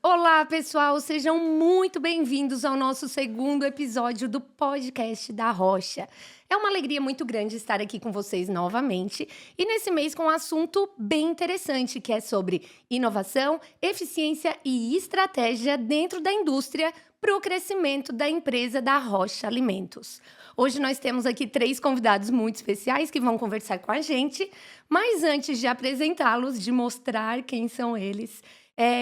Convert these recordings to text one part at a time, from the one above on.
Olá, pessoal, sejam muito bem-vindos ao nosso segundo episódio do podcast da Rocha. É uma alegria muito grande estar aqui com vocês novamente e nesse mês com um assunto bem interessante, que é sobre inovação, eficiência e estratégia dentro da indústria para o crescimento da empresa da Rocha Alimentos. Hoje nós temos aqui 3 convidados muito especiais que vão conversar com a gente, mas antes de apresentá-los, de mostrar quem são eles,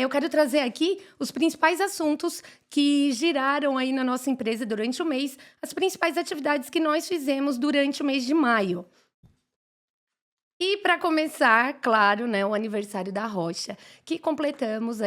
eu quero trazer aqui os principais assuntos que giraram aí na nossa empresa durante o mês, as principais atividades que nós fizemos durante o mês de maio. E para começar, claro, né, o aniversário da Rocha, que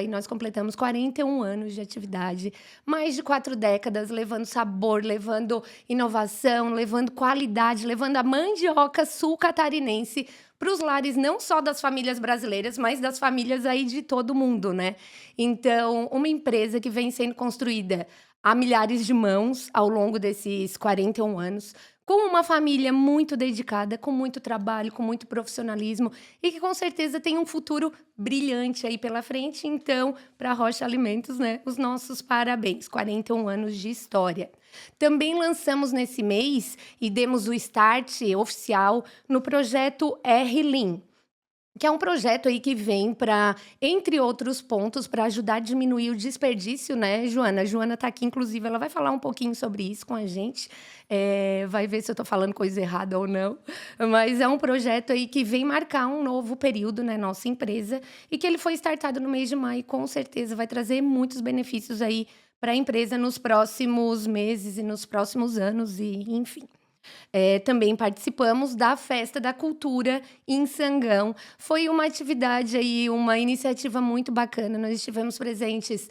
nós completamos 41 anos de atividade, mais de 4 décadas, levando sabor, levando inovação, levando qualidade, levando a mandioca sul-catarinense para os lares não só das famílias brasileiras, mas das famílias aí de todo mundo, né? Então, uma empresa que vem sendo construída a milhares de mãos ao longo desses 41 anos, com uma família muito dedicada, com muito trabalho, com muito profissionalismo e que com certeza tem um futuro brilhante aí pela frente. Então, para a Rocha Alimentos, né, os nossos parabéns, 41 anos de história. Também lançamos nesse mês e demos o start oficial no projeto R-Lean, que é um projeto aí que vem para, entre outros pontos, para ajudar a diminuir o desperdício, né, Joana? A Joana está aqui, inclusive, ela vai falar um pouquinho sobre isso com a gente. Vai ver se eu estou falando coisa errada ou não. Mas é um projeto aí que vem marcar um novo período na nossa empresa e que ele foi startado no mês de maio e com certeza vai trazer muitos benefícios aí para a empresa nos próximos meses e nos próximos anos e enfim. Também participamos da Festa da Cultura em Sangão. Foi uma atividade aí, uma iniciativa muito bacana. Nós estivemos presentes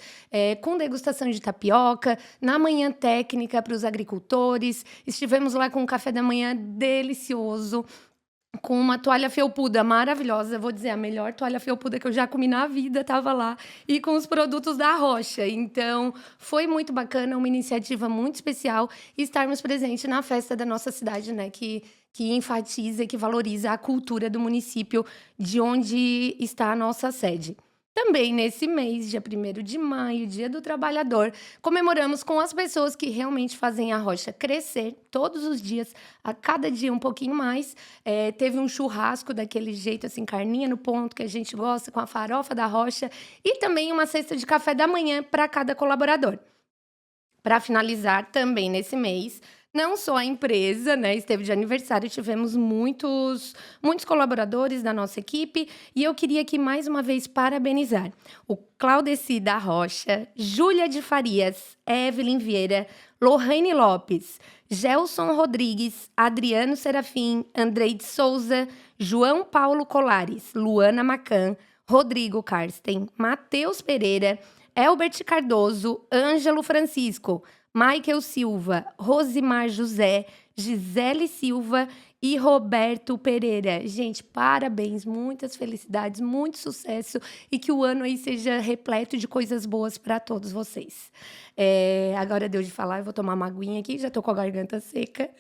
com degustação de tapioca, na manhã técnica para os agricultores. Estivemos lá com um café da manhã delicioso, com uma toalha felpuda maravilhosa, vou dizer, a melhor toalha felpuda que eu já comi na vida estava lá, e com os produtos da Rocha. Então, foi muito bacana, uma iniciativa muito especial estarmos presentes na festa da nossa cidade, né, que enfatiza e que valoriza a cultura do município de onde está a nossa sede. Também nesse mês, dia 1º de maio, Dia do Trabalhador, comemoramos com as pessoas que realmente fazem a Rocha crescer todos os dias, a cada dia um pouquinho mais. Teve um churrasco daquele jeito, assim, carninha no ponto, que a gente gosta, com a farofa da Rocha, e também uma cesta de café da manhã para cada colaborador. Para finalizar, também nesse mês, não só a empresa, né, esteve de aniversário, tivemos muitos colaboradores da nossa equipe e eu queria aqui mais uma vez parabenizar o Claudeci da Rocha, Júlia de Farias, Evelyn Vieira, Lohane Lopes, Gelson Rodrigues, Adriano Serafim, Andrei de Souza, João Paulo Colares, Luana Macan, Rodrigo Karsten, Matheus Pereira, Elbert Cardoso, Ângelo Francisco, Michael Silva, Rosimar José, Gisele Silva e Roberto Pereira. Gente, parabéns, muitas felicidades, muito sucesso e que o ano aí seja repleto de coisas boas para todos vocês. Agora deu de falar, eu vou tomar uma aguinha aqui, já estou com a garganta seca.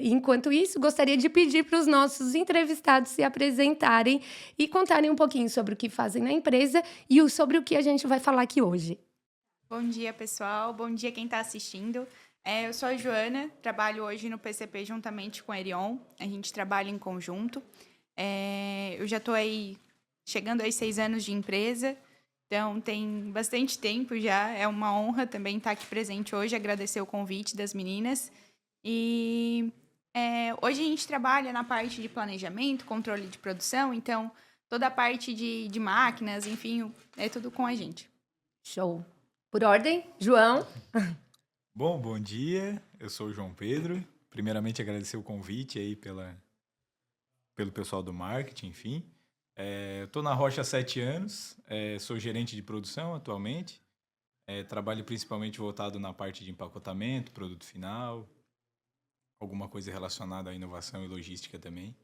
Enquanto isso, gostaria de pedir para os nossos entrevistados se apresentarem e contarem um pouquinho sobre o que fazem na empresa e sobre o que a gente vai falar aqui hoje. Bom dia, pessoal. Bom dia quem está assistindo. Eu sou a Joana, trabalho hoje no PCP juntamente com a Erion. A gente trabalha em conjunto. Eu já estou aí chegando aos 6 anos de empresa, então tem bastante tempo já. É uma honra também estar aqui presente hoje, agradecer o convite das meninas. E hoje a gente trabalha na parte de planejamento, controle de produção, então toda a parte de máquinas, enfim, é tudo com a gente. Show! Por ordem, João. Bom dia. Eu sou o João Pedro. Primeiramente, agradecer o convite aí pelo pessoal do marketing, enfim. Eu estou na Rocha há 7 anos, sou gerente de produção atualmente. Trabalho principalmente voltado na parte de empacotamento, produto final, alguma coisa relacionada à inovação e logística também.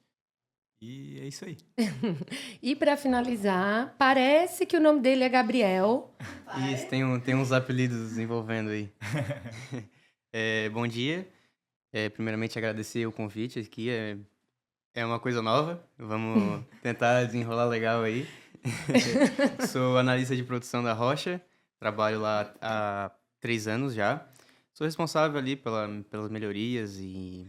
E é isso aí. E para finalizar, parece que o nome dele é Gabriel. Isso, tem uns apelidos envolvendo aí. Bom dia. Primeiramente, agradecer o convite aqui. É uma coisa nova. Vamos tentar desenrolar legal aí. Sou analista de produção da Rocha, trabalho lá há 3 anos já. Sou responsável ali pelas melhorias e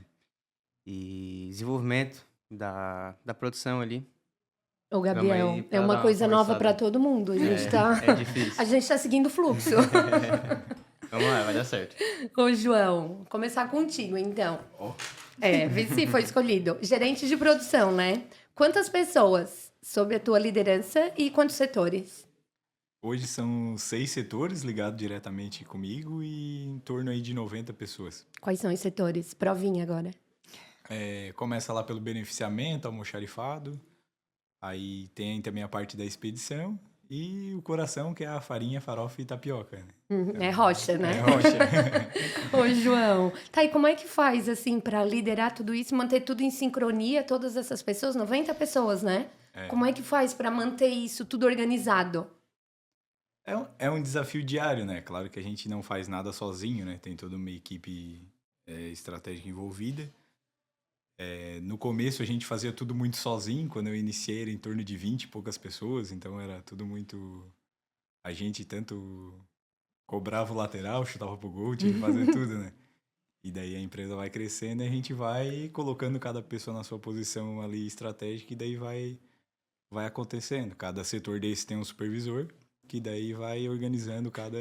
desenvolvimento da produção ali. Ô, Vamos Gabriel, aí é pra dar uma uma coisa nova para conversada. todo mundo. É difícil. A gente tá seguindo o fluxo. Vamos lá, vai dar certo. Ô, João, começar contigo, então. Ó, Vê se foi escolhido. Gerente de produção, né? Quantas pessoas sob a tua liderança e quantos setores? hoje são 6 setores ligados diretamente comigo e em torno aí de 90 pessoas. Quais são os setores? Provinha agora. Começa lá pelo beneficiamento, almoxarifado, aí tem também a parte da expedição e o coração, que é a farinha, farofa e tapioca, né? É rocha, né? É rocha. Ô, João. Tá, e como é que faz, assim, para liderar tudo isso, manter tudo em sincronia, todas essas pessoas, 90 pessoas, né? Como é que faz para manter isso tudo organizado? É um desafio diário, né? Claro que a gente não faz nada sozinho, né? Tem toda uma equipe estratégica envolvida. No começo a gente fazia tudo muito sozinho. Quando eu iniciei era em torno de 20 e poucas pessoas, então era tudo muito... A gente tanto cobrava o lateral, chutava pro gol, tinha que fazer tudo, né? E daí a empresa vai crescendo e a gente vai colocando cada pessoa na sua posição ali estratégica e daí vai acontecendo. Cada setor desse tem um supervisor, que daí vai organizando cada...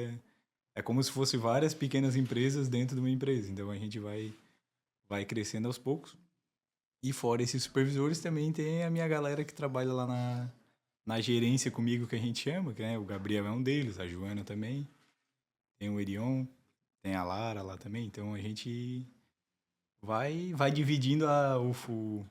É como se fosse várias pequenas empresas dentro de uma empresa. Então a gente vai crescendo aos poucos. E fora esses supervisores também tem a minha galera que trabalha lá na gerência comigo, que a gente chama, que, né? O Gabriel é um deles, a Joana também. Tem o Erion, tem a Lara lá também. Então a gente vai dividindo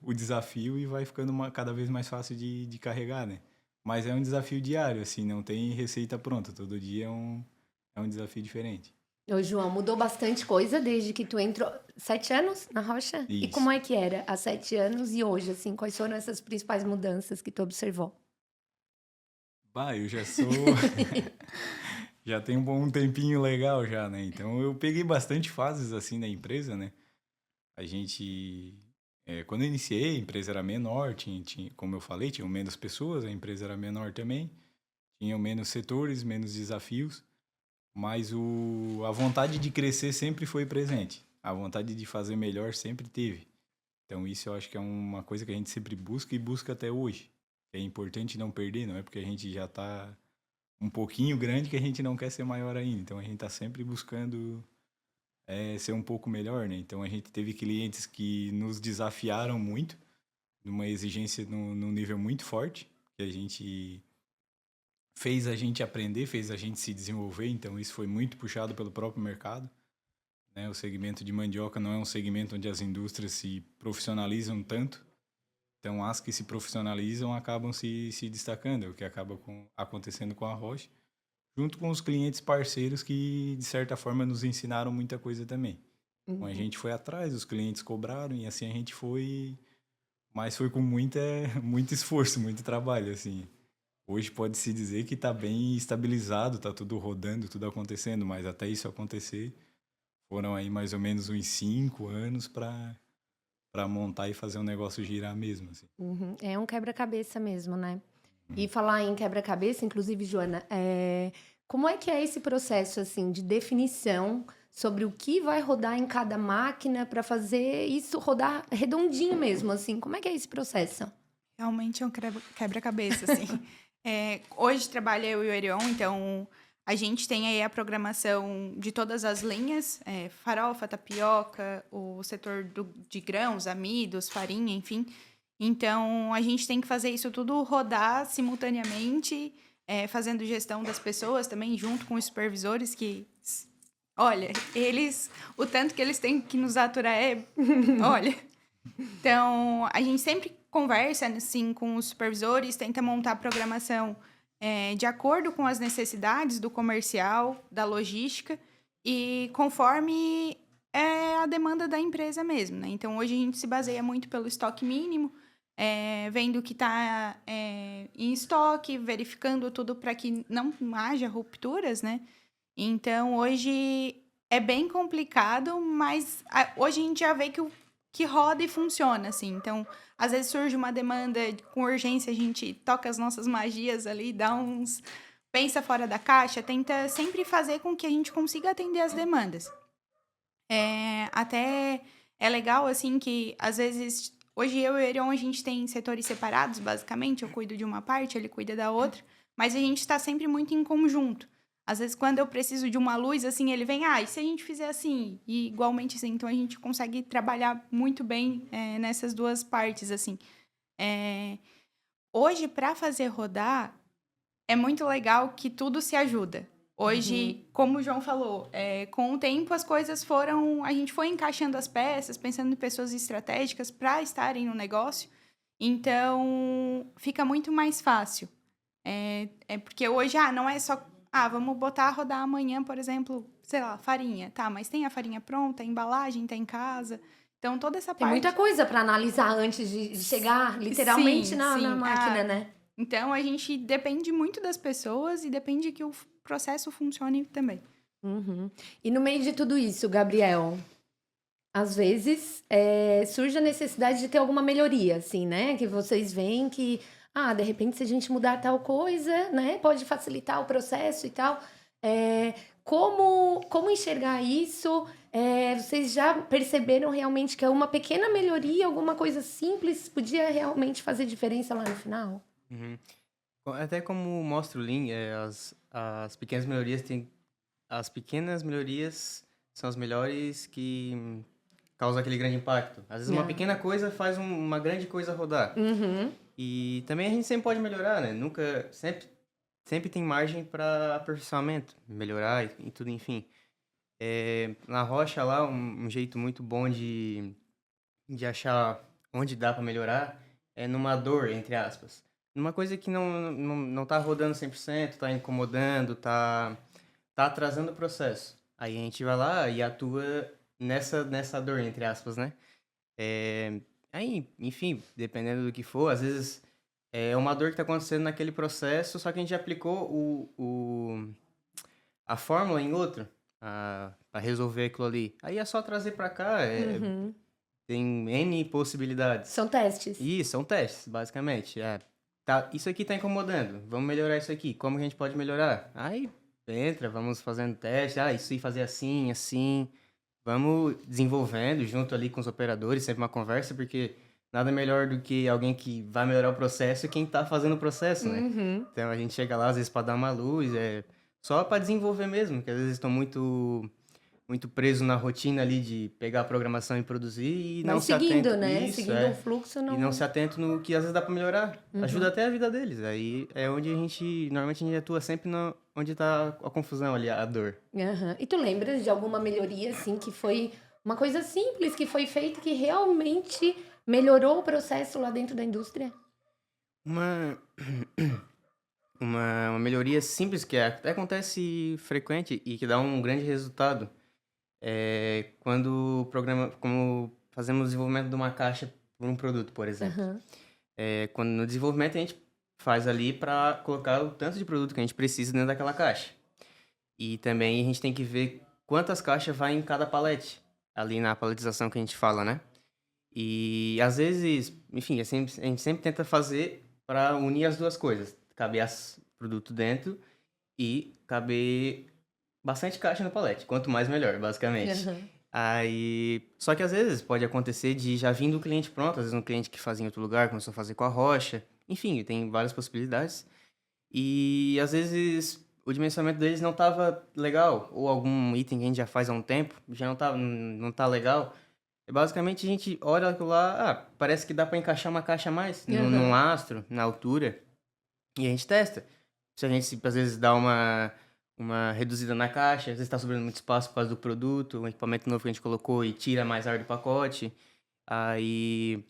o desafio e vai ficando cada vez mais fácil de carregar, né? Mas é um desafio diário, assim, não tem receita pronta. Todo dia é um desafio diferente. Ô, João, mudou bastante coisa desde que tu entrou. 7 anos na Rocha? E Isso. como é que era há 7 anos e hoje, assim? Quais foram essas principais mudanças que tu observou? Bah, eu já sou... já tem um tempinho legal já, né? Então eu peguei bastante fases, assim, na empresa, né? A gente... quando eu iniciei, a empresa era menor, tinha, como eu falei, tinham menos pessoas, a empresa era menor também. Tinham menos setores, menos desafios. Mas a vontade de crescer sempre foi presente. A vontade de fazer melhor sempre teve. Então isso eu acho que é uma coisa que a gente sempre busca e busca até hoje. É importante não perder, não é porque a gente já está um pouquinho grande que a gente não quer ser maior ainda. Então a gente está sempre buscando ser um pouco melhor, né? Então a gente teve clientes que nos desafiaram muito, numa exigência num nível muito forte, que a gente... fez a gente aprender, fez a gente se desenvolver, então isso foi muito puxado pelo próprio mercado, né? O segmento de mandioca não é um segmento onde as indústrias se profissionalizam tanto, então as que se profissionalizam acabam se destacando, é o que acaba acontecendo com a Rocha, junto com os clientes parceiros que, de certa forma, nos ensinaram muita coisa também. Então a gente foi atrás, os clientes cobraram e assim a gente foi, mas foi com muito esforço, muito trabalho, assim. Hoje pode-se dizer que está bem estabilizado, está tudo rodando, tudo acontecendo, mas até isso acontecer, foram aí mais ou menos uns 5 anos para montar e fazer um negócio girar mesmo. Assim. Uhum. É um quebra-cabeça mesmo, né? E falar em quebra-cabeça, inclusive, Joana, como é que é esse processo, assim, de definição sobre o que vai rodar em cada máquina para fazer isso rodar redondinho mesmo, assim? Como é que é esse processo? Realmente é um quebra-cabeça, assim. Hoje trabalha eu e o Erion, então a gente tem aí a programação de todas as linhas, farofa, tapioca, o setor de grãos, amidos, farinha, enfim. Então, a gente tem que fazer isso tudo rodar simultaneamente, fazendo gestão das pessoas também, junto com os supervisores que... Olha, o tanto que eles têm que nos aturar olha... Então, a gente sempre conversa, assim, com os supervisores, tenta montar a programação de acordo com as necessidades do comercial, da logística e conforme a demanda da empresa mesmo, né? Então, hoje a gente se baseia muito pelo estoque mínimo, vendo o que está em estoque, verificando tudo para que não haja rupturas, né? Então, hoje é bem complicado, mas hoje a gente já vê que que roda e funciona, assim. Então, às vezes surge uma demanda com urgência, a gente toca as nossas magias ali, dá uns... Pensa fora da caixa, tenta sempre fazer com que a gente consiga atender as demandas. Até é legal, assim, que às vezes... Hoje eu e o Erion, a gente tem setores separados, basicamente. Eu cuido de uma parte, ele cuida da outra. Mas a gente está sempre muito em conjunto. Às vezes, quando eu preciso de uma luz, assim, ele vem... e se a gente fizer assim? E igualmente, assim, então a gente consegue trabalhar muito bem nessas duas partes, assim. Hoje, para fazer rodar, é muito legal que tudo se ajuda. Hoje, como o João falou, com o tempo as coisas foram... A gente foi encaixando as peças, pensando em pessoas estratégicas para estarem no negócio. Então, fica muito mais fácil. Porque hoje, não é só... vamos botar a rodar amanhã, por exemplo, sei lá, farinha. Tá, mas tem a farinha pronta, a embalagem tá em casa. Então, toda essa Tem parte... muita coisa para analisar antes de chegar, literalmente, Sim, na sim. máquina, né? Então, a gente depende muito das pessoas e depende que o processo funcione também. E no meio de tudo isso, Gabriel, às vezes surge a necessidade de ter alguma melhoria, assim, né? Que vocês veem que, de repente, se a gente mudar tal coisa, né? Pode facilitar o processo e tal. Como enxergar isso? Vocês já perceberam realmente que é uma pequena melhoria, alguma coisa simples, podia realmente fazer diferença lá no final? Até como mostra o Lean, as pequenas melhorias as pequenas melhorias são as melhores que causam aquele grande impacto. Às vezes uma pequena coisa faz uma grande coisa rodar. E também a gente sempre pode melhorar, né? Sempre tem margem para aperfeiçoamento, melhorar e tudo, enfim. Na Rocha lá, um jeito muito bom de achar onde dá para melhorar é numa dor, entre aspas. Numa coisa que não tá rodando 100%, tá incomodando, tá atrasando o processo. Aí a gente vai lá e atua nessa dor, entre aspas, né? Aí, enfim, dependendo do que for, às vezes é uma dor que tá acontecendo naquele processo, só que a gente aplicou a fórmula em outro para resolver aquilo ali. Aí é só trazer para cá, tem N possibilidades. São testes. Isso, são testes, basicamente. Isso aqui tá incomodando, vamos melhorar isso aqui. Como que a gente pode melhorar? Aí vamos fazendo teste, isso aí fazer assim, assim. Vamos desenvolvendo junto ali com os operadores, sempre uma conversa, porque nada melhor do que alguém que vai melhorar o processo e quem tá fazendo o processo, né? Então a gente chega lá às vezes para dar uma luz, só para desenvolver mesmo, que às vezes estão muito preso na rotina ali de pegar a programação e produzir e não se seguindo, atento, né? isso, Seguindo o fluxo. E não se atento no que às vezes dá para melhorar. Ajuda até a vida deles. Aí é onde normalmente a gente atua sempre onde tá a confusão ali, a dor. E tu lembras de alguma melhoria, assim, que foi uma coisa simples que foi feita que realmente melhorou o processo lá dentro da indústria? Uma melhoria simples que até acontece frequente e que dá um grande resultado quando como fazemos o desenvolvimento de uma caixa por um produto, por exemplo. Quando no desenvolvimento a gente faz ali para colocar o tanto de produto que a gente precisa dentro daquela caixa. E também a gente tem que ver quantas caixas vai em cada palete, ali na paletização que a gente fala, né? E às vezes, enfim, a gente sempre tenta fazer para unir as duas coisas. Caber produto dentro e caber bastante caixa no palete. Quanto mais, melhor, basicamente. Aí, só que às vezes pode acontecer de já vir do cliente pronto, às vezes um cliente que fazia em outro lugar, começou a fazer com a Rocha. Enfim, tem várias possibilidades. E às vezes o dimensionamento deles não estava legal, ou algum item que a gente já faz há um tempo, já não tá legal. E basicamente a gente olha aquilo lá, parece que dá para encaixar uma caixa a mais, num lastro, na altura, e a gente testa. Se a gente às vezes dá uma reduzida na caixa, às vezes está sobrando muito espaço por causa do produto, um equipamento novo que a gente colocou e tira mais ar do pacote. Aí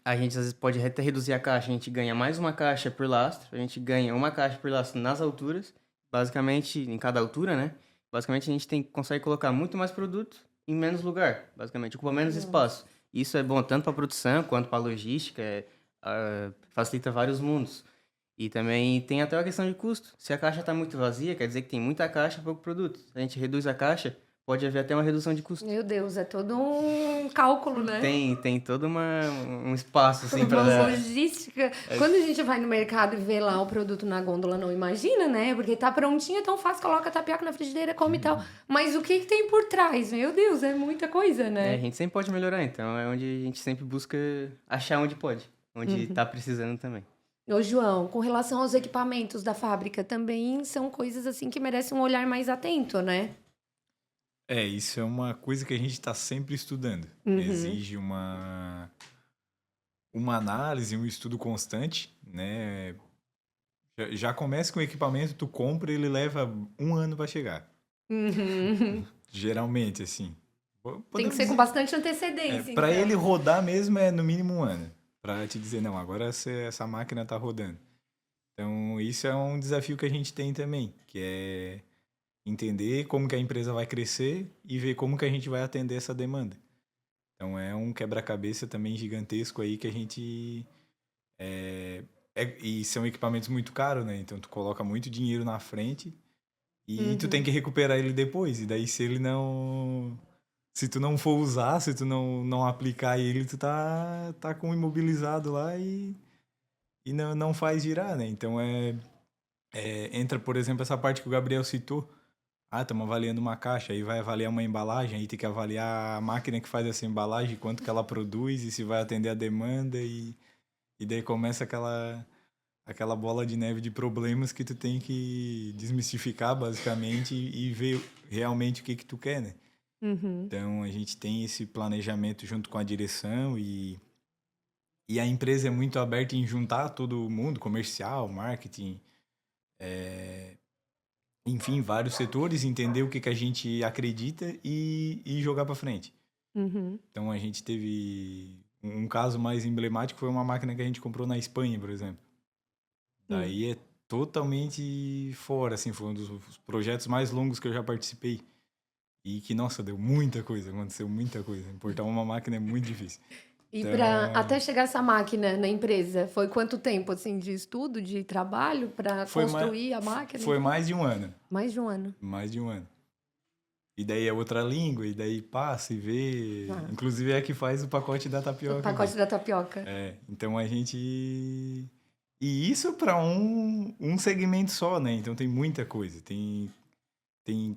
a gente às vezes pode até reduzir a caixa, a gente ganha mais uma caixa por lastro, a gente ganha uma caixa por lastro nas alturas, basicamente, em cada altura, né? Basicamente a gente consegue colocar muito mais produto em menos lugar, basicamente, ocupa menos espaço. Isso é bom tanto para a produção quanto para a logística, facilita vários mundos. E também tem até a questão de custo. Se a caixa está muito vazia, quer dizer que tem muita caixa, pouco produto. Se a gente reduz a caixa, pode haver até uma redução de custo. Meu Deus, é todo um cálculo, né? Tem todo um espaço, assim, Uma para... logística. Quando a gente vai no mercado e vê lá o produto na gôndola, não imagina, né? Porque tá prontinho, é tão fácil, coloca a tapioca na frigideira, come e tal. Mas o que tem por trás? Meu Deus, é muita coisa, a né? gente sempre pode melhorar, então é onde a gente sempre busca achar onde pode, onde tá precisando também. Ô, João, com relação aos equipamentos da fábrica, também são coisas assim que merecem um olhar mais atento, né? Isso é uma coisa que a gente está sempre estudando. Uhum. Exige uma análise, um estudo constante, né? Já começa com o equipamento, tu compra, ele leva 1 ano para chegar. Uhum. Geralmente, assim. Tem que Podemos ser com dizer- bastante antecedência, Para então. ele rodar mesmo é no mínimo 1 ano. Para te dizer, não, agora essa máquina tá rodando. Então, isso é um desafio que a gente tem também, que é entender como que a empresa vai crescer e ver como que a gente vai atender essa demanda. Então, é um quebra-cabeça também gigantesco aí que a gente... e são equipamentos muito caros, né? Então, tu coloca muito dinheiro na frente e tu tem que recuperar ele depois. E daí, se ele não... Se tu não for usar, se tu não aplicar ele, tu tá com imobilizado lá e não faz girar, né? Então, entra, por exemplo, essa parte que o Gabriel citou. Estamos avaliando uma caixa, aí vai avaliar uma embalagem, aí tem que avaliar a máquina que faz essa embalagem, quanto que ela produz e se vai atender a demanda e daí começa aquela bola de neve de problemas que tu tem que desmistificar basicamente e ver realmente o que tu quer, né? Uhum. Então a gente tem esse planejamento junto com a direção e a empresa é muito aberta em juntar todo mundo, comercial, marketing, enfim, vários setores, entender o que a gente acredita e jogar para frente. Uhum. Então a gente teve um caso mais emblemático, foi uma máquina que a gente comprou na Espanha, por exemplo. Daí é totalmente fora, assim, foi um dos projetos mais longos que eu já participei. E que, nossa, deu muita coisa, aconteceu muita coisa. Importar uma máquina é muito difícil. E Então- até chegar essa máquina na empresa, foi quanto tempo, assim, de estudo, de trabalho para Foi construir a máquina? Foi mais de 1 ano. Mais de um ano. Mais de 1 ano. E daí é outra língua, e daí passa e vê. Inclusive é a que faz o pacote da tapioca. O pacote da tapioca. Então a gente. E isso para um segmento só, né? Então tem muita coisa. Tem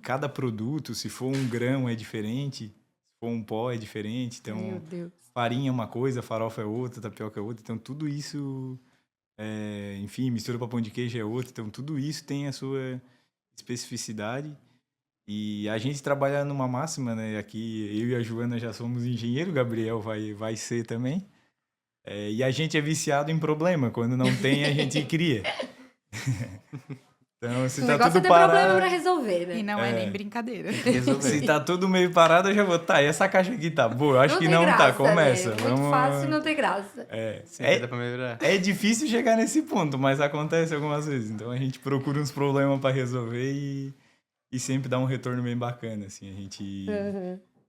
cada produto, se for um grão é diferente, se for um pó é diferente. Então, Meu Deus. farinha é uma coisa, farofa é outra, tapioca é outra. Então tudo isso, enfim, mistura para pão de queijo é outra. Então tudo isso tem a sua especificidade. E a gente trabalha numa máxima, né? Aqui eu e a Joana já somos engenheiro, o Gabriel vai ser também. E a gente é viciado em problema. Quando não tem, a gente cria. Então, se O tá negócio é tudo ter problema parado... pra resolver, né? E não é nem brincadeira. Resolver. Se tá tudo meio parado, eu já vou... Tá, e essa caixa aqui tá boa? Eu acho que tem não graça, tá. Começa. Né? Muito fácil, não tem graça. Sempre dá pra melhorar. É difícil chegar nesse ponto, mas acontece algumas vezes. Então, a gente procura uns problemas pra resolver e sempre dá um retorno bem bacana, assim.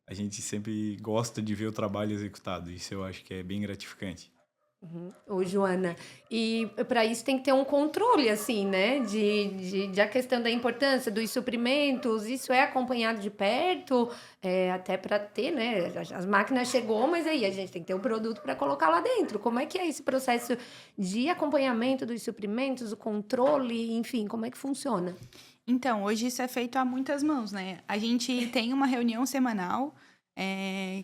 A gente sempre gosta de ver o trabalho executado. Isso eu acho que é bem gratificante. Ô, Joana, e para isso tem que ter um controle, assim, né? De a questão da importância dos suprimentos, isso é acompanhado de perto, até para ter, né? As máquinas chegou, mas aí a gente tem que ter o produto para colocar lá dentro. Como é que é esse processo de acompanhamento dos suprimentos, o controle, enfim, como é que funciona? Então, hoje isso é feito a muitas mãos, né? A gente tem uma reunião semanal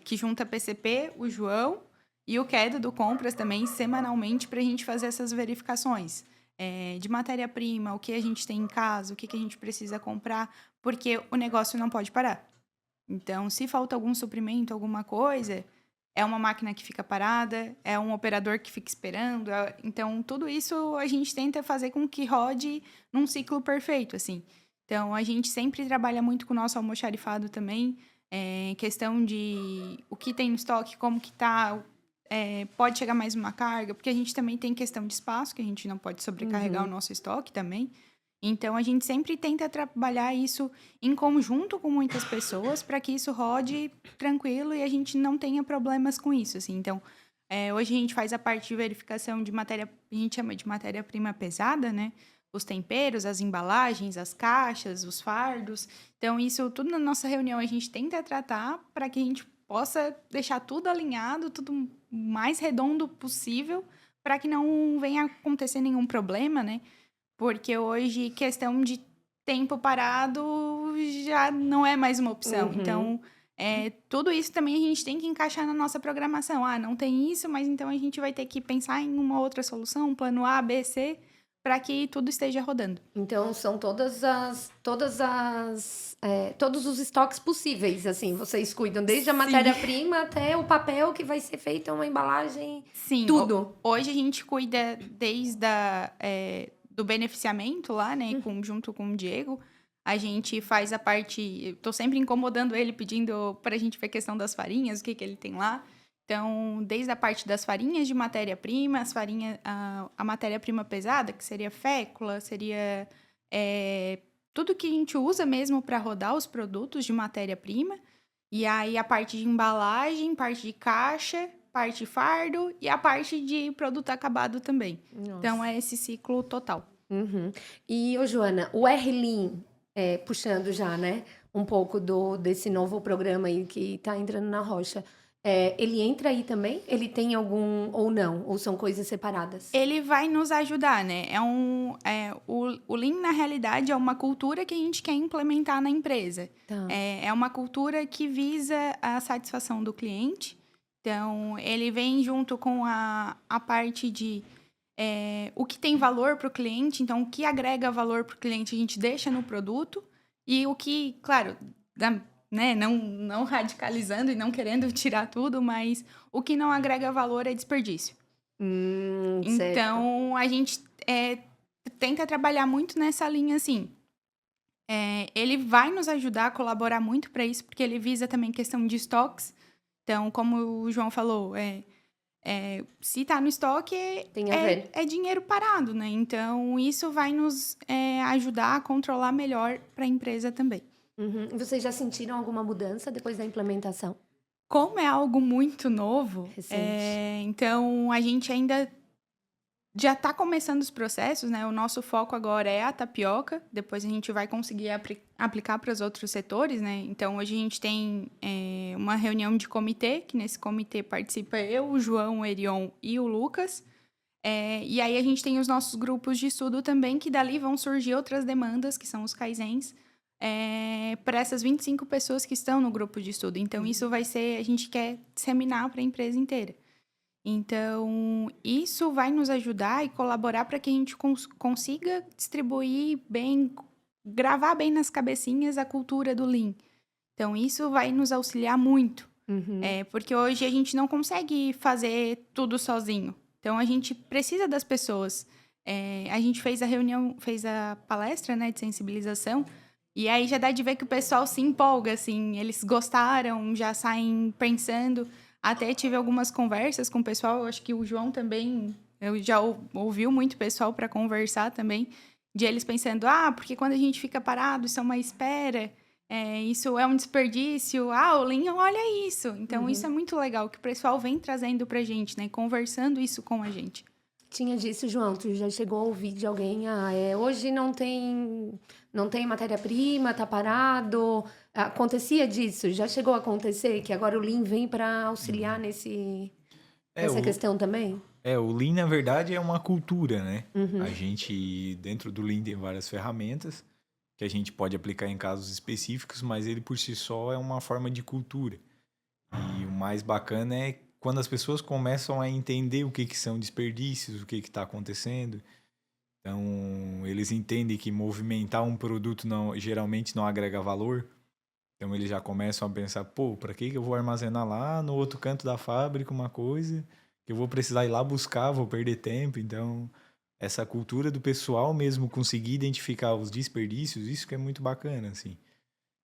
que junta a PCP, o João e o Queda do Compras também, semanalmente, para a gente fazer essas verificações de matéria-prima, o que a gente tem em casa, o que a gente precisa comprar, porque o negócio não pode parar. Então, se falta algum suprimento, alguma coisa, é uma máquina que fica parada, é um operador que fica esperando. Então, tudo isso a gente tenta fazer com que rode num ciclo perfeito, assim. Então, a gente sempre trabalha muito com o nosso almoxarifado também, questão de o que tem no estoque, como que tá, pode chegar mais uma carga, porque a gente também tem questão de espaço, que a gente não pode sobrecarregar o nosso estoque também. Então, a gente sempre tenta trabalhar isso em conjunto com muitas pessoas para que isso rode tranquilo e a gente não tenha problemas com isso, assim. Então, hoje a gente faz a parte de verificação de matéria, a gente chama de matéria-prima pesada, né? os temperos, as embalagens, as caixas, os fardos. Então, isso tudo na nossa reunião a gente tenta tratar para que a gente possa deixar tudo alinhado, tudo o mais redondo possível, para que não venha acontecer nenhum problema, né? Porque hoje, questão de tempo parado já não é mais uma opção. Uhum. Então, tudo isso também a gente tem que encaixar na nossa programação. Ah, não tem isso, mas então a gente vai ter que pensar em uma outra solução, um plano A, B, C, para que tudo esteja rodando. Então, são todos os estoques possíveis, assim, vocês cuidam desde a Sim. matéria-prima até o papel que vai ser feito, uma embalagem, Sim, tudo. hoje a gente cuida desde do beneficiamento lá, né, junto com o Diego. A gente faz a parte... Eu tô sempre incomodando ele, pedindo pra gente ver a questão das farinhas, o que ele tem lá. Então, desde a parte das farinhas de matéria-prima, a matéria-prima pesada, que seria fécula, seria tudo que a gente usa mesmo para rodar os produtos de matéria-prima. E aí, a parte de embalagem, parte de caixa, parte de fardo e a parte de produto acabado também. Nossa. Então, é esse ciclo total. Uhum. E, ô Joana, o R-Lean, puxando já, né, um pouco desse novo programa aí que tá entrando na Rocha, ele entra aí também? Ele tem algum ou não? Ou são coisas separadas? Ele vai nos ajudar, né? O Lean, na realidade, é uma cultura que a gente quer implementar na empresa. Tá. É uma cultura que visa a satisfação do cliente. Então, ele vem junto com a parte de o que tem valor para o cliente. Então, o que agrega valor para o cliente, a gente deixa no produto. E o que, claro, né, não radicalizando e não querendo tirar tudo, mas o que não agrega valor é desperdício. Certo. Então, a gente tenta trabalhar muito nessa linha, assim. Ele vai nos ajudar a colaborar muito para isso, porque ele visa também questão de estoques. Então, como o João falou, se está no estoque, Tem a ver. é dinheiro parado, né? Então, isso vai nos ajudar a controlar melhor para a empresa também. Uhum. Vocês já sentiram alguma mudança depois da implementação? Como é algo muito novo, Recente. então a gente ainda já está começando os processos, né? O nosso foco agora é a tapioca, depois a gente vai conseguir aplicar para os outros setores, né? Então, hoje a gente tem uma reunião de comitê, que nesse comitê participa eu, o João, o Erion e o Lucas. E aí a gente tem os nossos grupos de estudo também, que dali vão surgir outras demandas, que são os kaizens, para essas 25 pessoas que estão no grupo de estudo. Então, isso vai ser... A gente quer disseminar para a empresa inteira. Então, isso vai nos ajudar e colaborar para que a gente consiga distribuir bem, gravar bem nas cabecinhas a cultura do Lean. Então, isso vai nos auxiliar muito. Uhum. Porque hoje a gente não consegue fazer tudo sozinho. Então, a gente precisa das pessoas. A gente fez a palestra, né, de sensibilização, e aí já dá de ver que o pessoal se empolga, assim, eles gostaram, já saem pensando. Até tive algumas conversas com o pessoal, acho que o João também, eu já ouviu muito pessoal para conversar também, de eles pensando, porque quando a gente fica parado, isso é uma espera, isso é um desperdício, o Lean, olha isso. Então, isso é muito legal, que o pessoal vem trazendo pra gente, né, conversando isso com a gente. Tinha disso, João, tu já chegou a ouvir de alguém, hoje não tem matéria-prima, tá parado. Acontecia disso? Já chegou a acontecer que agora o Lean vem para auxiliar nessa questão também? O Lean, na verdade, é uma cultura, né? A gente, dentro do Lean, tem várias ferramentas que a gente pode aplicar em casos específicos, mas ele, por si só, é uma forma de cultura. E o mais bacana é quando as pessoas começam a entender o que são desperdícios, o que está acontecendo. Então, eles entendem que movimentar um produto geralmente não agrega valor. Então, eles já começam a pensar, para que eu vou armazenar lá no outro canto da fábrica uma coisa que eu vou precisar ir lá buscar, vou perder tempo. Então, essa cultura do pessoal mesmo conseguir identificar os desperdícios, isso que é muito bacana, assim.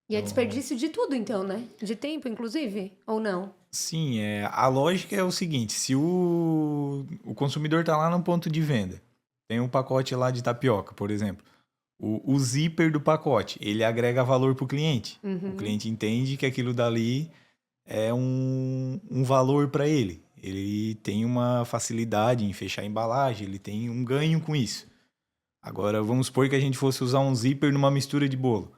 E é desperdício de tudo, então, né? De tempo, inclusive? Ou não? Sim, a lógica é o seguinte, se o consumidor está lá no ponto de venda, tem um pacote lá de tapioca, por exemplo, o zíper do pacote, ele agrega valor para o cliente. O cliente entende que aquilo dali é um valor para ele. Ele tem uma facilidade em fechar a embalagem, ele tem um ganho com isso. Agora, vamos supor que a gente fosse usar um zíper numa mistura de bolo.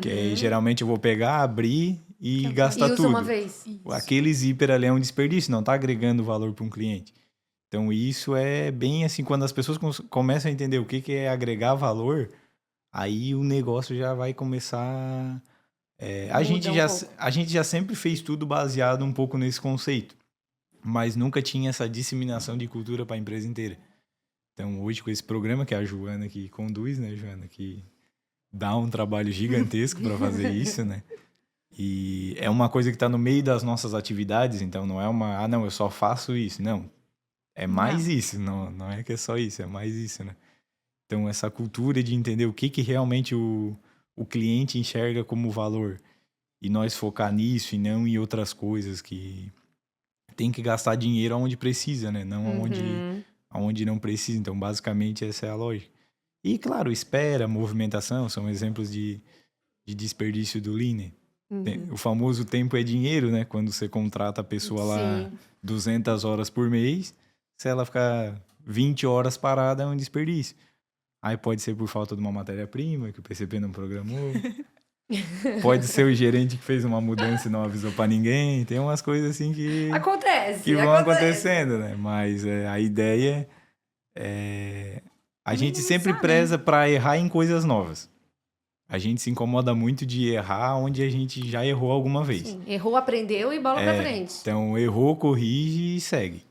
Que aí, geralmente eu vou pegar, abrir e gastar E usa tudo. uma vez. Aquele zíper ali é um desperdício, não está agregando valor para um cliente. Então, isso é bem assim, quando as pessoas começam a entender o que é agregar valor, aí o negócio já vai começar... Muda um pouco. a gente já sempre fez tudo baseado um pouco nesse conceito, mas nunca tinha essa disseminação de cultura para a empresa inteira. Então, hoje, com esse programa que é a Joana que conduz, né, Joana, que dá um trabalho gigantesco para fazer isso, né? E é uma coisa que está no meio das nossas atividades, então não é uma, não, eu só faço isso. Não, é mais isso, não é que é só isso, é mais isso, né? Então, essa cultura de entender o que realmente o cliente enxerga como valor e nós focar nisso e não em outras coisas que tem que gastar dinheiro onde precisa, né? Não onde não precisa. Então, basicamente, essa é a lógica. E, claro, espera, movimentação, são exemplos de desperdício do Lean, né? O famoso tempo é dinheiro, né? Quando você contrata a pessoa lá 200 horas por mês, se ela ficar 20 horas parada, é um desperdício. Aí pode ser por falta de uma matéria-prima, que o PCP não programou. Pode ser o gerente que fez uma mudança e não avisou pra ninguém. Tem umas coisas assim que vão acontecendo, né? Mas a ideia é... A gente sempre preza pra errar em coisas novas. A gente se incomoda muito de errar onde a gente já errou alguma vez. Sim. Errou, aprendeu e bola pra frente. Então, errou, corrige e segue.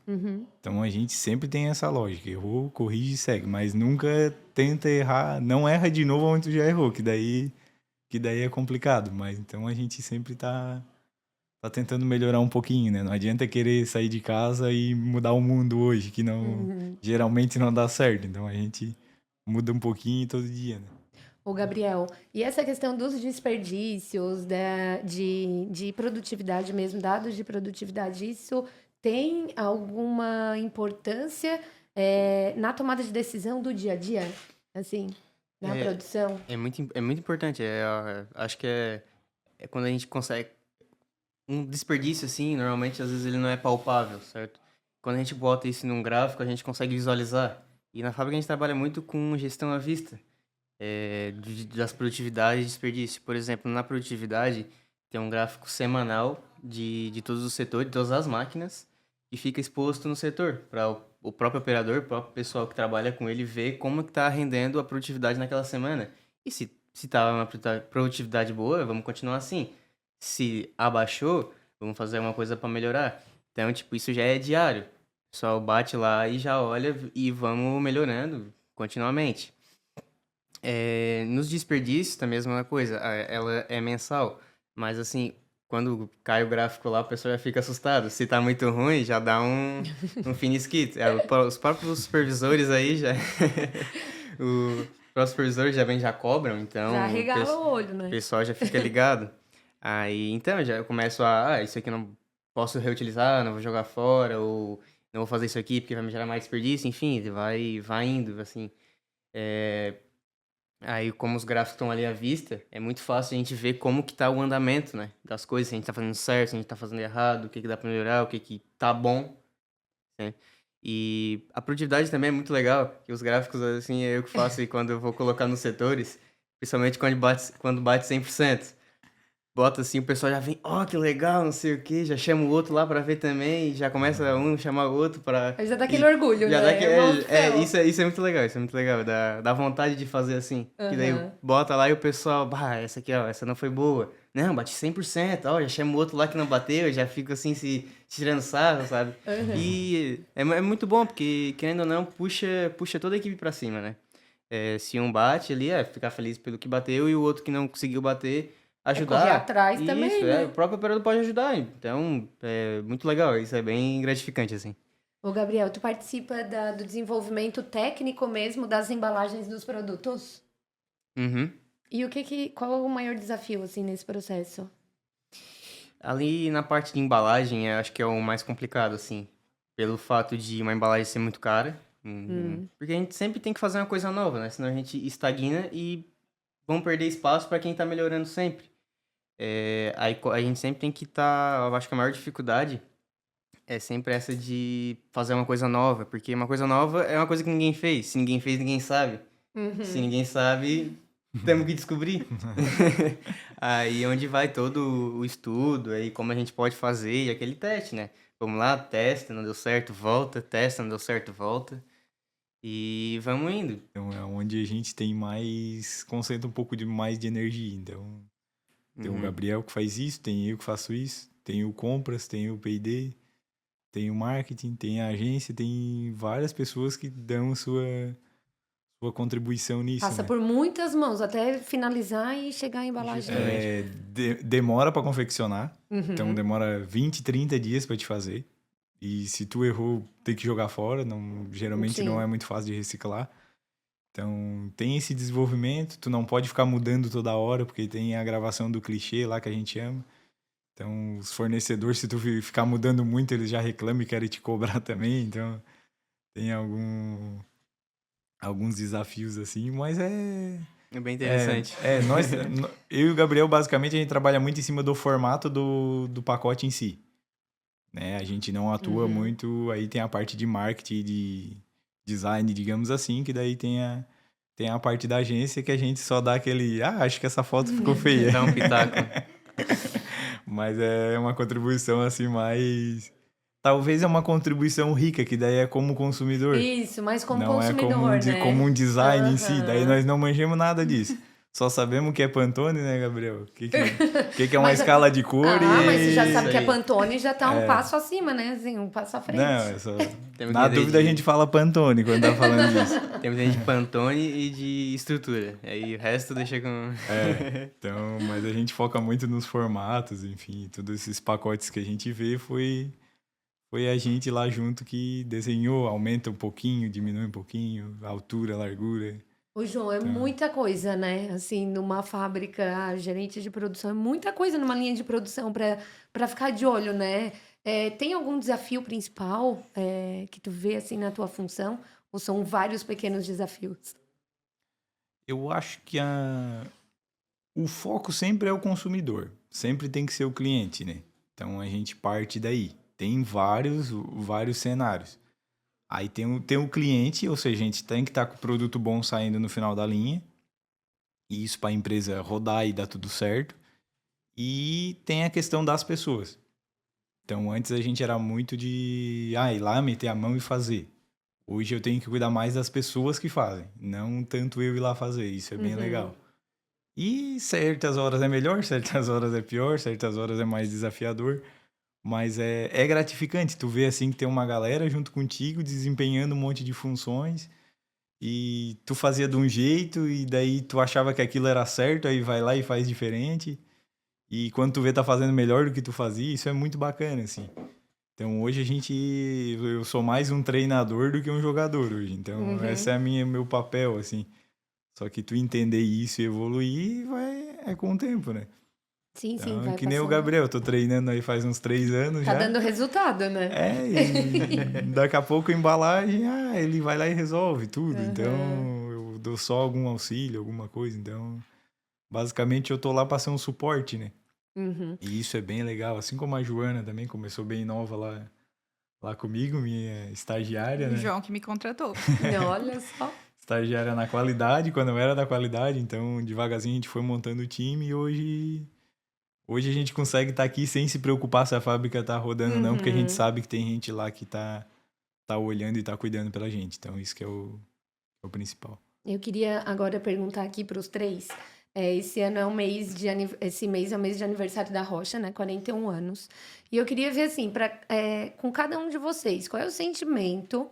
Então, a gente sempre tem essa lógica. Errou, corrige e segue. Mas nunca tenta errar, não erra de novo onde tu já errou, que daí é complicado. Mas então a gente sempre tá tentando melhorar um pouquinho, né? Não adianta querer sair de casa e mudar o mundo hoje, que não geralmente não dá certo. Então, a gente muda um pouquinho todo dia, né? Ô, Gabriel, e essa questão dos desperdícios, de produtividade mesmo, dados de produtividade, isso tem alguma importância na tomada de decisão do dia a dia, assim, na produção? É muito importante. Acho que é quando a gente consegue... Um desperdício, assim, normalmente, às vezes, ele não é palpável, certo? Quando a gente bota isso num gráfico, a gente consegue visualizar. E na fábrica a gente trabalha muito com gestão à vista. Das produtividades e desperdício. Por exemplo, na produtividade, tem um gráfico semanal de todos os setores, de todas as máquinas, e fica exposto no setor, para o próprio operador, o próprio pessoal que trabalha com ele, ver como que está rendendo a produtividade naquela semana. E se tá uma produtividade boa, vamos continuar assim. Se abaixou, vamos fazer alguma coisa para melhorar. Então, tipo, isso já é diário. O pessoal bate lá e já olha e vamos melhorando continuamente. Nos desperdícios, tá a mesma coisa. Ela é mensal. Mas, assim, quando cai o gráfico lá, o pessoal já fica assustado. Se tá muito ruim, já dá um finisquito. Os próprios supervisores aí já... Os próprios supervisores já cobram, então... Já regala o olho, né? O pessoal já fica ligado. Aí, então, já eu começo isso aqui eu não posso reutilizar, não vou jogar fora, ou não vou fazer isso aqui porque vai me gerar mais desperdício, enfim, vai indo, assim. Aí, como os gráficos estão ali à vista, é muito fácil a gente ver como que tá o andamento, né, das coisas, se a gente tá fazendo certo, se a gente tá fazendo errado, o que dá pra melhorar, o que tá bom, né? E a produtividade também é muito legal, que os gráficos, assim, é eu que faço e quando eu vou colocar nos setores, principalmente quando bate 100%. Bota assim, o pessoal já vem, que legal, não sei o quê, já chama o outro lá pra ver também, já começa um chamar o outro pra... Aí já dá aquele orgulho, já né? dá aquele, isso é muito legal, dá vontade de fazer assim. Que daí bota lá e o pessoal, essa aqui, essa não foi boa. Não, bati 100%, já chama o outro lá que não bateu, já fico assim, se tirando sarro, sabe? E é muito bom, porque querendo ou não, puxa toda a equipe pra cima, né? Se um bate ali, ficar feliz pelo que bateu e o outro que não conseguiu bater... ajudar. Correr atrás também, né? O próprio operador pode ajudar. Então, é muito legal. Isso é bem gratificante, assim. Ô, Gabriel, tu participa do desenvolvimento técnico mesmo das embalagens dos produtos? Uhum. E qual é o maior desafio, assim, nesse processo? Ali na parte de embalagem, eu acho que é o mais complicado, assim. Pelo fato de uma embalagem ser muito cara. Porque a gente sempre tem que fazer uma coisa nova, né? Senão a gente estagna e vamos perder espaço para quem tá melhorando sempre. Aí a gente sempre tem que estar... eu acho que a maior dificuldade é sempre essa de fazer uma coisa nova, porque uma coisa nova é uma coisa que ninguém fez. Se ninguém fez, ninguém sabe. Se ninguém sabe, temos que descobrir. Aí onde vai todo o estudo, aí como a gente pode fazer, e aquele teste, né? Vamos lá, testa, não deu certo, volta, testa, não deu certo, volta. E vamos indo. Então é onde a gente tem mais, concentra um pouco mais de energia. Então tem o Gabriel que faz isso, tem eu que faço isso, tem o compras, tem o P&D, tem o marketing, tem a agência, tem várias pessoas que dão sua contribuição nisso, Passa né? por muitas mãos até finalizar e chegar à embalagem. Justamente. Demora para confeccionar, então Uhum. demora 20, 30 dias para te fazer. E se tu errou, tem que jogar fora, geralmente Sim. não é muito fácil de reciclar. Então, tem esse desenvolvimento, tu não pode ficar mudando toda hora, porque tem a gravação do clichê lá que a gente ama. Então, os fornecedores, se tu ficar mudando muito, eles já reclamam e querem te cobrar também. Então, tem alguns desafios assim, mas É bem interessante. eu e o Gabriel, basicamente, a gente trabalha muito em cima do formato do pacote em si. Né? A gente não atua muito, aí tem a parte de marketing, de design, digamos assim, que daí tem a parte da agência que a gente só dá aquele, acho que essa foto ficou feia. Dá um pitaco. Mas é uma contribuição assim mais... Talvez é uma contribuição rica, que daí é como consumidor. Isso, mas como Não é consumidor, né? como um design em si. Daí Aham. nós não manjamos nada disso. Só sabemos que é Pantone, né, Gabriel? O que é uma Mas- escala de cor mas você já sabe Isso que é aí. Pantone, já tá um passo acima, né? Assim, um passo à frente. Não, é só... Temos Na que entender dúvida a de- gente fala Pantone quando tá falando disso. Temos que entender de Pantone e de estrutura. Aí o resto deixa com... Então, mas a gente foca muito nos formatos, enfim, todos esses pacotes que a gente vê foi a gente lá junto que desenhou, aumenta um pouquinho, diminui um pouquinho, altura, largura. Ô, João, é muita coisa, né? Assim, numa fábrica, gerente de produção, é muita coisa numa linha de produção para ficar de olho, né? Tem algum desafio principal que tu vê, assim, na tua função? Ou são vários pequenos desafios? Eu acho que o foco sempre é o consumidor, sempre tem que ser o cliente, né? Então a gente parte daí. Tem vários cenários. Aí tem o cliente, ou seja, a gente tem que estar com o produto bom saindo no final da linha. E isso para a empresa rodar e dar tudo certo. E tem a questão das pessoas. Então antes a gente era muito de ir lá, meter a mão e fazer. Hoje eu tenho que cuidar mais das pessoas que fazem, não tanto eu ir lá fazer. Isso é bem legal. E certas horas é melhor, certas horas é pior, certas horas é mais desafiador. Mas é gratificante. Tu vê assim que tem uma galera junto contigo desempenhando um monte de funções e tu fazia de um jeito e daí tu achava que aquilo era certo, aí vai lá e faz diferente. E quando tu vê tá fazendo melhor do que tu fazia, isso é muito bacana, assim. Então hoje eu sou mais um treinador do que um jogador hoje. Então esse é meu papel, assim. Só que tu entender isso e evoluir é com o tempo, né? Sim, Então, vai que nem o passando. Gabriel, eu tô treinando aí faz uns 3 anos Tá já. dando resultado, né? E daqui a pouco a embalagem, ele vai lá e resolve tudo. Então, eu dou só algum auxílio, alguma coisa. Então, basicamente eu tô lá pra ser um suporte, né? Uhum. E isso é bem legal. Assim como a Joana também começou bem nova lá comigo, minha estagiária, O né? João que me contratou. Olha só. Estagiária na qualidade, quando eu era da qualidade. Então, devagarzinho a gente foi montando o time e hoje a gente consegue estar aqui sem se preocupar se a fábrica tá rodando ou não, porque a gente sabe que tem gente lá que tá olhando e tá cuidando pela gente. Então, isso que é o principal. Eu queria agora perguntar aqui para os três. Esse ano é esse mês é o mês de aniversário da Rocha, né? 41 anos. E eu queria ver, assim, com cada um de vocês, qual é o sentimento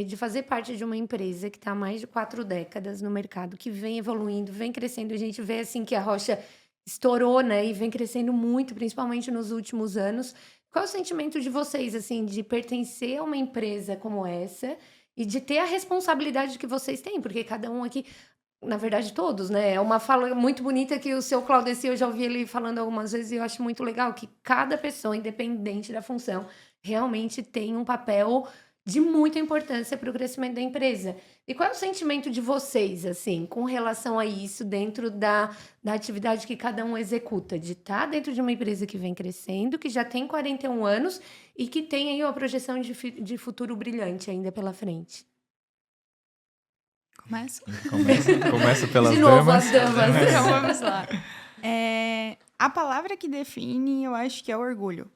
de fazer parte de uma empresa que está há mais de 4 décadas no mercado, que vem evoluindo, vem crescendo. A gente vê, assim, que a Rocha estourou, né? E vem crescendo muito, principalmente nos últimos anos. Qual é o sentimento de vocês, assim, de pertencer a uma empresa como essa e de ter a responsabilidade que vocês têm? Porque cada um aqui, na verdade, todos, né? É uma fala muito bonita que o seu Claudeci, eu já ouvi ele falando algumas vezes e eu acho muito legal que cada pessoa, independente da função, realmente tem um papel de muita importância para o crescimento da empresa. E qual é o sentimento de vocês, assim, com relação a isso dentro da atividade que cada um executa? De estar dentro de uma empresa que vem crescendo, que já tem 41 anos e que tem aí uma projeção de futuro brilhante ainda pela frente. Começa? Começa pelas De novo, damas. as damas. Então vamos lá. A palavra que define, eu acho que é orgulho.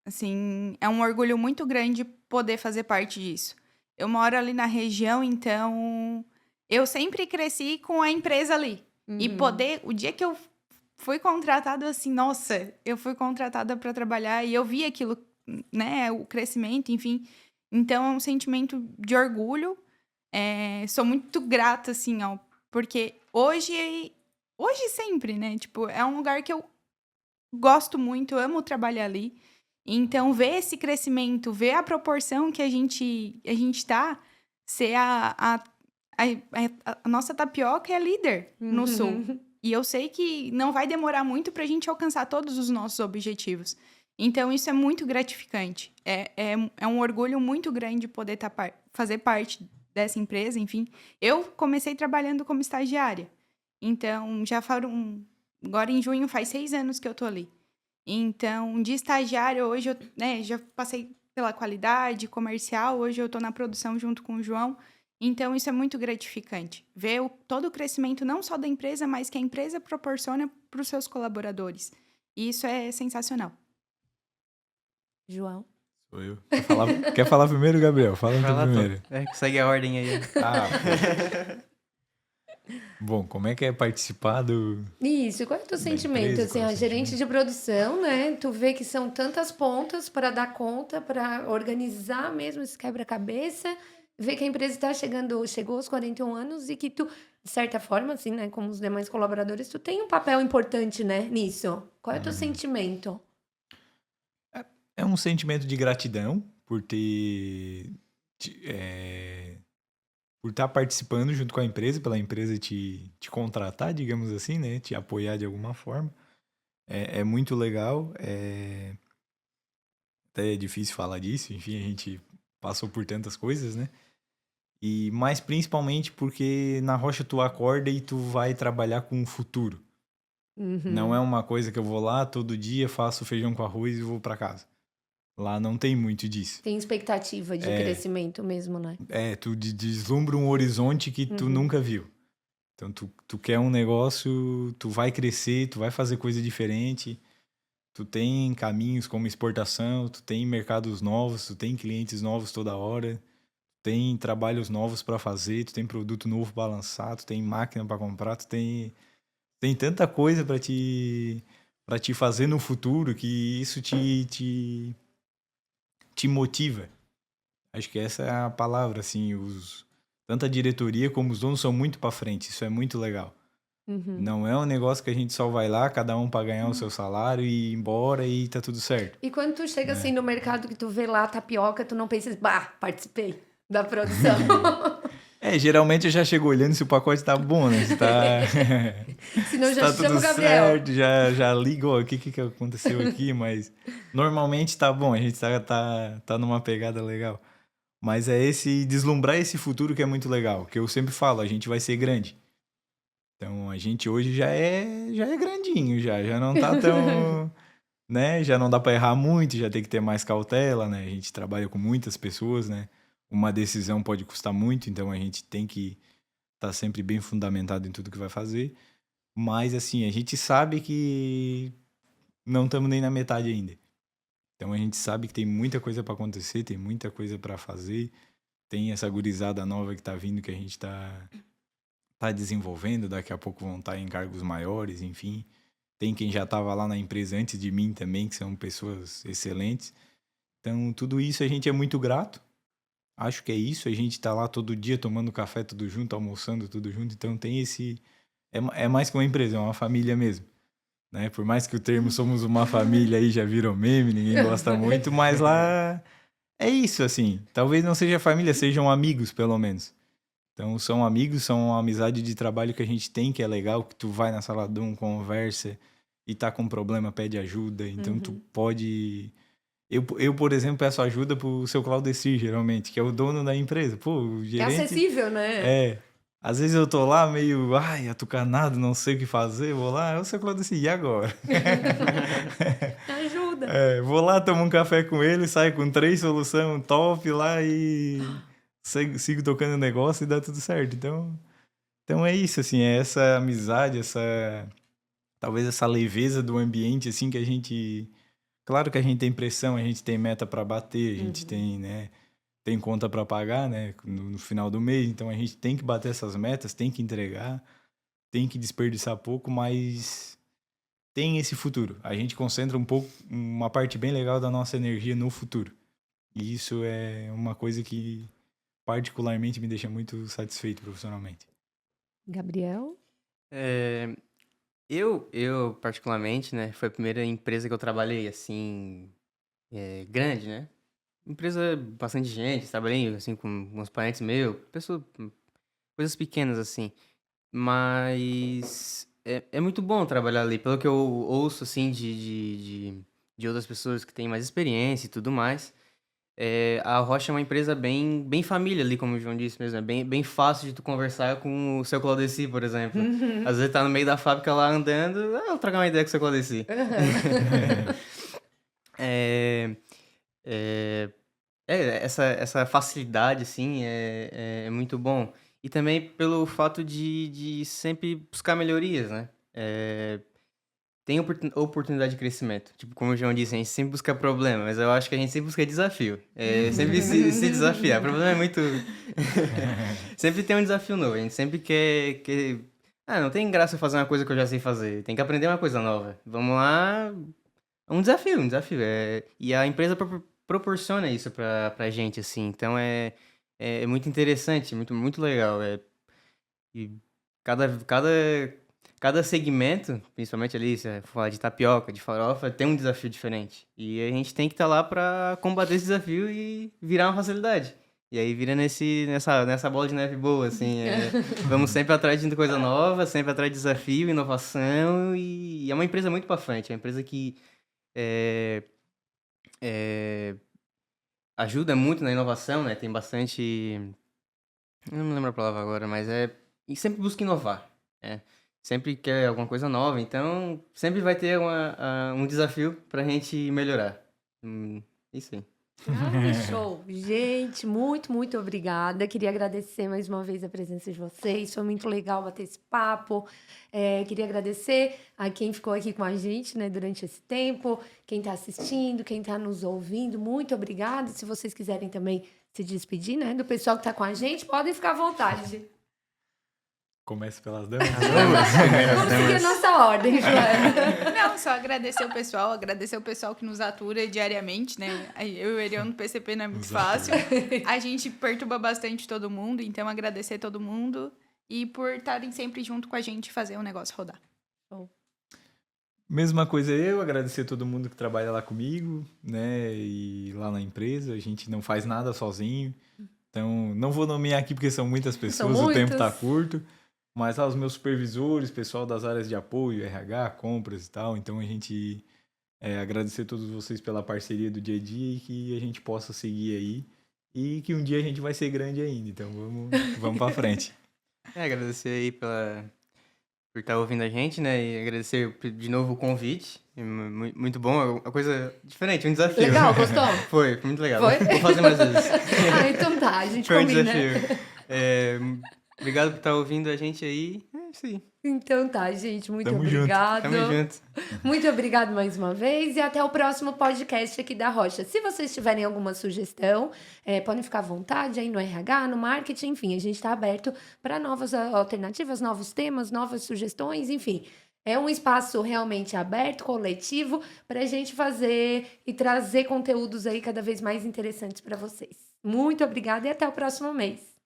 Assim, é um orgulho muito grande poder fazer parte disso. Eu moro ali na região, então eu sempre cresci com a empresa ali. E poder, o dia que eu fui contratada, assim, nossa, eu fui contratada para trabalhar e eu vi aquilo, né, o crescimento, enfim. Então é um sentimento de orgulho. Sou muito grata, assim, ó, porque hoje e sempre, né? Tipo, é um lugar que eu gosto muito, amo trabalhar ali. Então, ver esse crescimento, ver a proporção que a gente tá, ser a nossa tapioca é líder no Sul. E eu sei que não vai demorar muito pra gente alcançar todos os nossos objetivos. Então, isso é muito gratificante. É um orgulho muito grande poder fazer parte dessa empresa, enfim. Eu comecei trabalhando como estagiária. Então, agora em junho faz 6 anos que eu tô ali. Então, de estagiário, hoje eu, né, já passei pela qualidade comercial, hoje eu estou na produção junto com o João. Então, isso é muito gratificante. Ver todo o crescimento, não só da empresa, mas que a empresa proporciona para os seus colaboradores. E isso é sensacional. João? Sou eu. Quer falar primeiro, Gabriel? Fala tu Fala tu. primeiro. Segue a ordem aí. Bom, como é que é participar do... Isso, qual é o teu Da sentimento? empresa, Assim, qual é o a gerente sentimento? de produção, né? Tu vê que são tantas pontas para dar conta, para organizar mesmo esse quebra-cabeça, vê que a empresa chegou aos 41 anos e que tu, de certa forma, assim, né, como os demais colaboradores, tu tem um papel importante, né, nisso. Qual é o teu sentimento? É um sentimento de gratidão por por estar participando junto com a empresa, pela empresa te contratar, digamos assim, né? Te apoiar de alguma forma. É muito legal. Até é difícil falar disso, enfim, a gente passou por tantas coisas, né? Mas principalmente porque na Rocha tu acorda e tu vai trabalhar com o futuro. Não é uma coisa que eu vou lá todo dia, faço feijão com arroz e vou para casa. Lá não tem muito disso. Tem expectativa de crescimento mesmo, né? Tu deslumbra um horizonte que tu nunca viu. Então, tu quer um negócio, tu vai crescer, tu vai fazer coisa diferente. Tu tem caminhos como exportação, tu tem mercados novos, tu tem clientes novos toda hora. Tem trabalhos novos para fazer, tu tem produto novo para lançar, tu tem máquina para comprar, tu tem tanta coisa para te fazer no futuro que isso te motiva. Acho que essa é a palavra, assim, tanto a diretoria como os donos são muito para frente, isso é muito legal. Não é um negócio que a gente só vai lá, cada um para ganhar o seu salário e ir embora e tá tudo certo. E quando tu chega assim no mercado que tu vê lá a tapioca, tu não pensa, participei da produção. Geralmente eu já chego olhando se o pacote tá bom, né? Se tá... Senão se já tá chama tudo o Gabriel. certo, já ligo, ó, o que aconteceu aqui, mas normalmente tá bom, a gente tá numa pegada legal. Mas é deslumbrar esse futuro que é muito legal, que eu sempre falo, a gente vai ser grande. Então a gente hoje já é grandinho, já não tá tão, né? Já não dá para errar muito, já tem que ter mais cautela, né? A gente trabalha com muitas pessoas, né? Uma decisão pode custar muito, então a gente tem que estar sempre bem fundamentado em tudo que vai fazer. Mas, assim, a gente sabe que não estamos nem na metade ainda. Então a gente sabe que tem muita coisa para acontecer, tem muita coisa para fazer. Tem essa gurizada nova que tá vindo, que a gente tá desenvolvendo. Daqui a pouco vão estar em cargos maiores, enfim. Tem quem já estava lá na empresa antes de mim também, que são pessoas excelentes. Então, tudo isso a gente é muito grato. Acho que é isso, a gente tá lá todo dia tomando café tudo junto, almoçando tudo junto, então tem esse... É mais que uma empresa, é uma família mesmo, né? Por mais que o termo somos uma família aí já virou meme, ninguém gosta muito, mas lá é isso, assim. Talvez não seja família, sejam amigos, pelo menos. Então são amigos, são uma amizade de trabalho que a gente tem, que é legal, que tu vai na sala de um, conversa e tá com problema, pede ajuda, então tu pode... Eu, por exemplo, peço ajuda pro seu Claudecir, geralmente, que é o dono da empresa. Pô, o gerente... É acessível, né? Às vezes eu tô lá meio, atucanado, não sei o que fazer, vou lá, é o seu Claudecir, e agora? Ajuda. Vou lá, tomo um café com ele, saio com 3 soluções top lá e sigo tocando o negócio e dá tudo certo. Então, Então é isso, assim, é essa amizade, talvez essa leveza do ambiente, assim, que a gente... Claro que a gente tem pressão, a gente tem meta para bater, a gente tem, né, tem conta para pagar, né, no final do mês, então a gente tem que bater essas metas, tem que entregar, tem que desperdiçar pouco, mas tem esse futuro. A gente concentra uma parte bem legal da nossa energia no futuro. E isso é uma coisa que particularmente me deixa muito satisfeito profissionalmente. Gabriel? É, eu, particularmente, né, foi a primeira empresa que eu trabalhei, assim, grande, né? Empresa, bastante gente, trabalhei, assim, com uns parentes meus, coisas pequenas, assim. Mas é muito bom trabalhar ali, pelo que eu ouço, assim, de outras pessoas que têm mais experiência e tudo mais. A Rocha é uma empresa bem família ali, como o João disse mesmo. É bem fácil de tu conversar com o seu Claudeci, por exemplo. Às vezes tá no meio da fábrica lá andando, eu vou trocar uma ideia com o seu Claudeci. É, é, essa facilidade, assim, é muito bom. E também pelo fato de sempre buscar melhorias, né? Tem oportunidade de crescimento. Tipo, como o João disse, a gente sempre busca problema, mas eu acho que a gente sempre busca desafio. Sempre se desafiar. O problema é muito... sempre tem um desafio novo. A gente sempre quer... Ah, não tem graça eu fazer uma coisa que eu já sei fazer. Tem que aprender uma coisa nova. Vamos lá... Um desafio. E a empresa proporciona isso pra gente, assim. Então, é muito interessante, muito legal. E cada segmento, principalmente ali, se for falar de tapioca, de farofa, tem um desafio diferente. E a gente tem que estar lá para combater esse desafio e virar uma facilidade. E aí vira nessa bola de neve boa, assim. Vamos sempre atrás de coisa nova, sempre atrás de desafio, inovação. E é uma empresa muito para frente. É uma empresa que ajuda muito na inovação, né? Tem bastante... Eu não me lembro a palavra agora, mas e sempre busca inovar, né? Sempre quer alguma coisa nova, então sempre vai ter um desafio pra gente melhorar. Isso aí. Ai, show! Gente, muito obrigada. Queria agradecer mais uma vez a presença de vocês. Foi muito legal bater esse papo. Queria agradecer a quem ficou aqui com a gente, né, durante esse tempo, quem está assistindo, quem está nos ouvindo. Muito obrigada. Se vocês quiserem também se despedir, né, do pessoal que está com a gente, podem ficar à vontade. Começa pelas damas. Vamos seguir a nossa ordem, Joana. Não, só agradecer o pessoal que nos atura diariamente, né? Eu e o Erion no PCP não é muito fácil. A gente perturba bastante todo mundo, então agradecer todo mundo e por estarem sempre junto com a gente e fazer o negócio rodar. Mesma coisa eu, agradecer todo mundo que trabalha lá comigo, né? E lá na empresa, a gente não faz nada sozinho. Então, não vou nomear aqui porque são muitas pessoas, o tempo tá curto. Mas lá os meus supervisores, pessoal das áreas de apoio, RH, compras e tal. Então a gente agradecer a todos vocês pela parceria do dia a dia e que a gente possa seguir aí. E que um dia a gente vai ser grande ainda. Então vamos pra frente. Agradecer aí por estar ouvindo a gente, né? E agradecer de novo o convite. Muito bom, é uma coisa diferente, um desafio. Legal, gostou? Foi muito legal. Foi? Vou fazer mais vezes. Então tá, a gente Foi combina. um desafio. Obrigado por estar ouvindo a gente aí. É isso aí. Então tá, gente. Muito Tamo obrigado. Tamo junto. Muito obrigado mais uma vez e até o próximo podcast aqui da Rocha. Se vocês tiverem alguma sugestão, podem ficar à vontade aí no RH, no marketing, enfim, a gente está aberto para novas alternativas, novos temas, novas sugestões, enfim. É um espaço realmente aberto, coletivo, para a gente fazer e trazer conteúdos aí cada vez mais interessantes para vocês. Muito obrigada e até o próximo mês.